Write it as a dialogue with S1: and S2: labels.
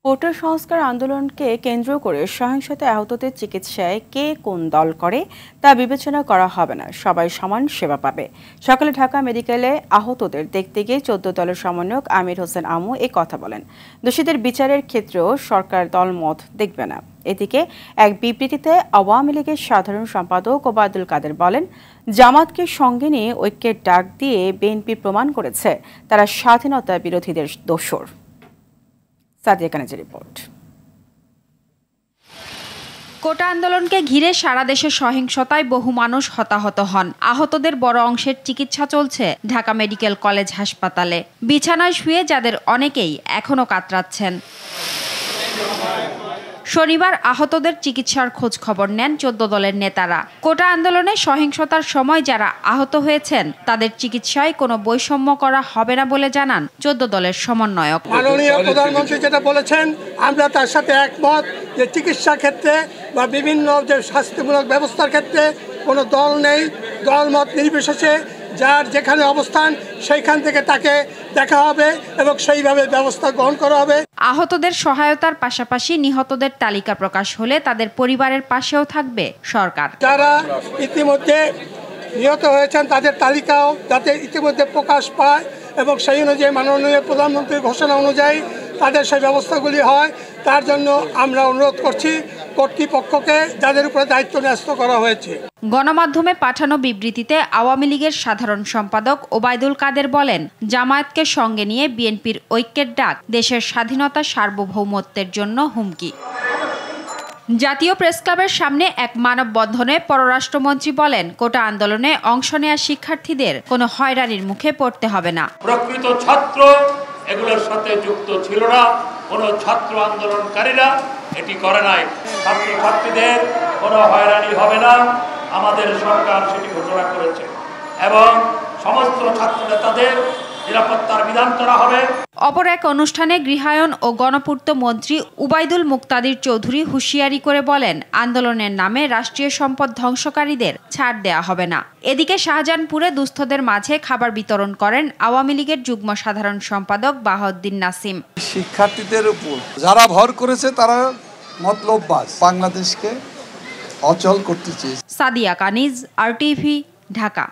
S1: কোটা সংস্কার আন্দোলনকে কেন্দ্র করে সহিংসতায় আহতদের চিকিৎসায় কে কোন দল করে তা বিবেচনা করা হবে না, সবাই সমান সেবা পাবে। সকালে ঢাকা মেডিকেলে আহতদের দেখতে গিয়ে 14 দলের সমন্বয়ক আমির হোসেন আমু এ কথা বলেন। দোষীদের বিচারের ক্ষেত্রেও সরকার দলমত দেখবে না। এদিকে এক বিবৃতিতে আওয়ামী লীগের সাধারণ সম্পাদক ওবায়দুল কাদের বলেন, জামাতকে সঙ্গে নিয়ে ঐক্যের ডাক দিয়ে বিএনপি প্রমাণ করেছে তারা স্বাধীনতা বিরোধীদের দোসর।
S2: কোটা আন্দোলনকে ঘিরে সারা দেশে সহিংসতায় বহু মানুষ হতাহত হন। আহতদের বড় অংশের চিকিৎসা চলছে ঢাকা মেডিকেল কলেজ হাসপাতালে। বিছানায় শুয়ে যাদের অনেকেই এখনো কাতরাচ্ছেন। শনিবার আহতদের চিকিৎসার খোঁজ খবর নেন 14 দলের নেতারা। কোটা আন্দোলনে সহিংসতার সময় যারা আহত হয়েছেন তাদের চিকিৎসায় কোনো বৈষম্য করা হবে না বলে জানান 14 দলের সমন্বয়ক।
S3: মাননীয় প্রধানমন্ত্রী যেটা বলেছেন আমরা তার সাথে একমত যে চিকিৎসা ক্ষেত্রে বা বিভিন্ন যে স্বাস্থ্যমূলক ব্যবস্থার ক্ষেত্রে কোনো দল নেই। দলমত নির্বিশেষে যার যেখানে অবস্থান সেইখান থেকে তাকে দেখা হবে এবং সেইভাবে ব্যবস্থা গ্রহণ করা হবে।
S2: আহতদের সহায়তার পাশাপাশি নিহতদের তালিকা প্রকাশ হলে তাদের পরিবারের পাশেও থাকবে সরকার।
S3: যারা ইতিমধ্যে নিহত হয়েছেন তাদের তালিকাও যাতে ইতিমধ্যে প্রকাশ পায় এবং সেই অনুযায়ী মাননীয় প্রধানমন্ত্রীর ঘোষণা অনুযায়ী তাদের সেই ব্যবস্থাগুলি হয়, তার জন্য আমরা অনুরোধ করছি কর্তৃপক্ষকে যাদের উপরে দায়িত্ব ন্যস্ত করা হয়েছে।
S2: গণমাধ্যমে পাঠানো বিবৃতিতে আওয়ামী লীগের সাধারণ সম্পাদক ওবায়দুল কাদের বলেন, জামায়াতকে সঙ্গে নিয়ে বিএনপির ঐক্যের ডাক দেশের স্বাধীনতা সার্বভৌমত্বের জন্য হুমকি। জাতীয় প্রেসক্লাবের সামনে এক মানববন্ধনে পররাষ্ট্রমন্ত্রী বলেন, কোটা আন্দোলনে অংশ নেয়া শিক্ষার্থীদের কোনো হয়রানির মুখে পড়তে হবে না।
S4: প্রকৃত ছাত্র এগুলোর সাথে যুক্ত ছিল না, কোনো ছাত্র আন্দোলনকারীরা এটি করে নাই। ছাত্রছাত্রীদের কোনো হয়রানি হবে না, আমাদের সরকার সেটি ঘোষণা করেছে এবং সমস্ত ছাত্র নেতাদের নিরাপত্তার বিধান করা হবে।
S2: অপর এক অনুষ্ঠানে গৃহায়ন ও গণপূর্ত মন্ত্রী উবাইদুল মুক্তাদির চৌধুরী হুঁশিয়ারি করে বলেন, আন্দোলনের নামে রাষ্ট্রীয় সম্পদ ধ্বংসকারীদের ছাড় দেয়া হবে না। এদিকে শাহজাহানপুরে দুস্থদের মাঝে খাবার বিতরণ করেন আওয়ামী লীগের যুগ্ম সাধারণ সম্পাদক বাহাউদ্দিন নাসিম।
S5: শিক্ষার্থীদের উপর যারা ভর করেছে তারা মতলববাজ, বাংলাদেশকে অচল করতে চেয়েছে।
S2: সাদিয়া কানিজ, RTV, ঢাকা।